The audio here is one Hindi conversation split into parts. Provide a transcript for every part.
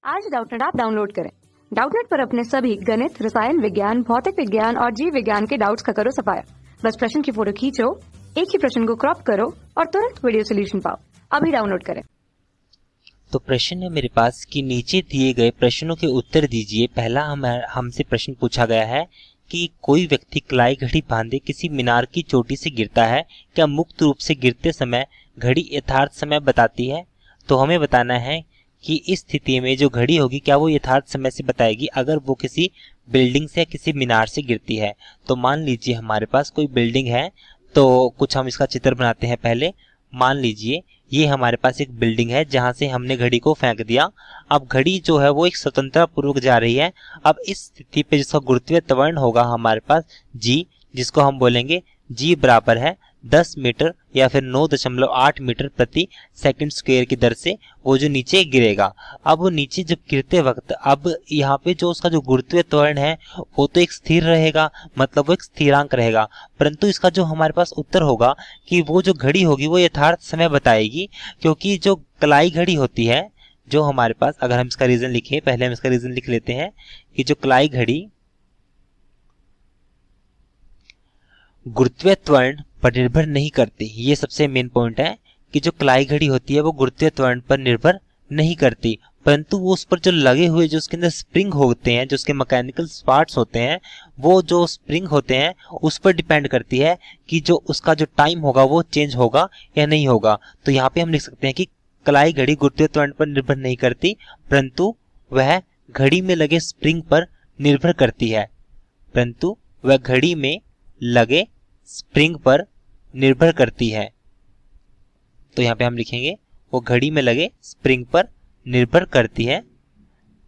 आज डाउटनेट ऐप डाउनलोड करें। डाउटनेट पर अपने सभी गणित, रसायन विज्ञान, भौतिक विज्ञान और जीव विज्ञान के डाउट्स का करो सफाया। बस प्रश्न की फोटो खींचो, एक ही प्रश्न को क्रॉप करो और तुरंत वीडियो सोल्यूशन पाओ। अभी डाउनलोड करें। तो प्रश्न है मेरे पास कि नीचे दिए गए प्रश्नों के उत्तर दीजिए। पहला हमसे प्रश्न पूछा गया है कि कोई व्यक्ति कलाई घड़ी बांधे किसी मीनार की चोटी से गिरता है, क्या मुक्त रूप से गिरते समय घड़ी यथार्थ समय बताती है? तो हमें बताना है कि इस स्थिति में जो घड़ी होगी क्या वो यथार्थ समय से बताएगी अगर वो किसी बिल्डिंग से या किसी मीनार से गिरती है। तो मान लीजिए हमारे पास कोई बिल्डिंग है, तो कुछ हम इसका चित्र बनाते हैं। पहले मान लीजिए ये हमारे पास एक बिल्डिंग है जहां से हमने घड़ी को फेंक दिया। अब घड़ी जो है वो एक स्वतंत्रता पूर्वक जा रही है। अब इस स्थिति पे जिसका गुरुत्वीय त्वरण होगा हमारे पास जी, जिसको हम बोलेंगे जी बराबर है 10 मीटर या फिर 9.8 मीटर प्रति सेकंड स्क्वायर की दर से वो जो नीचे गिरेगा। अब वो नीचे जब गिरते वक्त अब यहाँ पे जो उसका जो गुरुत्वीय त्वरण है वो तो एक स्थिर रहेगा, मतलब वो एक स्थिरांक रहेगा। परंतु इसका जो हमारे पास उत्तर होगा कि वो जो घड़ी होगी वो यथार्थ समय बताएगी, क्योंकि जो कलाई घड़ी होती है जो हमारे पास, अगर हम इसका रीजन लिखें, पहले हम इसका रीजन लिख लेते हैं कि जो कलाई घड़ी गुरुत्वीय त्वरण पर निर्भर नहीं करती। ये सबसे मेन पॉइंट है कि जो कलाई घड़ी होती है वो गुरुत्वीय त्वरण पर निर्भर नहीं करती, परंतु वो उस पर जो लगे हुए जो उसके अंदर स्प्रिंग होते हैं, जो उसके मैकेनिकल पार्ट्स होते हैं, वो जो स्प्रिंग होते हैं उस पर डिपेंड करती है कि जो उसका जो टाइम होगा वो चेंज होगा या नहीं होगा। तो यहाँ पे हम लिख सकते हैं कि कलाई घड़ी गुरुत्वीय त्वरण पर निर्भर नहीं करती, परंतु वह घड़ी में लगे स्प्रिंग पर निर्भर करती है। परंतु वह घड़ी में लगे स्प्रिंग पर निर्भर करती है। तो यहाँ पे हम लिखेंगे वो घड़ी में लगे स्प्रिंग पर निर्भर करती है,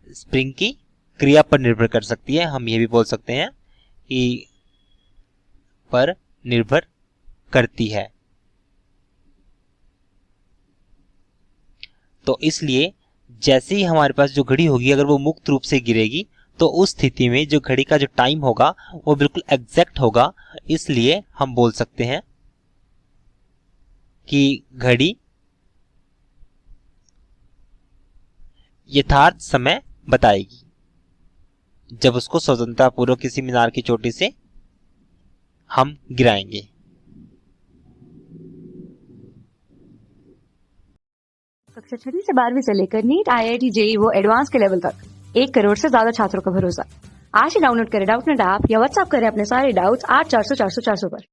स्प्रिंग की क्रिया पर निर्भर कर सकती है। हम ये भी बोल सकते हैं कि पर निर्भर करती है। तो इसलिए जैसे ही हमारे पास जो घड़ी होगी अगर वो मुक्त रूप से गिरेगी तो उस स्थिति में जो घड़ी का जो टाइम होगा वो बिल्कुल एग्जैक्ट होगा। इसलिए हम बोल सकते हैं कि घड़ी यथार्थ समय बताएगी जब उसको स्वतंत्रता पूर्वक किसी मीनार की चोटी से हम गिराएंगे। कक्षा 6 से 12वीं से लेकर नीट, IIT, JEE वो एडवांस के लेवल तक 1 करोड़ से ज्यादा छात्रों का भरोसा। आज ही डाउनलोड करें डाउटनेट ऐप या व्हाट्सएप करें अपने सारे डाउट्स 8400 400 400 पर।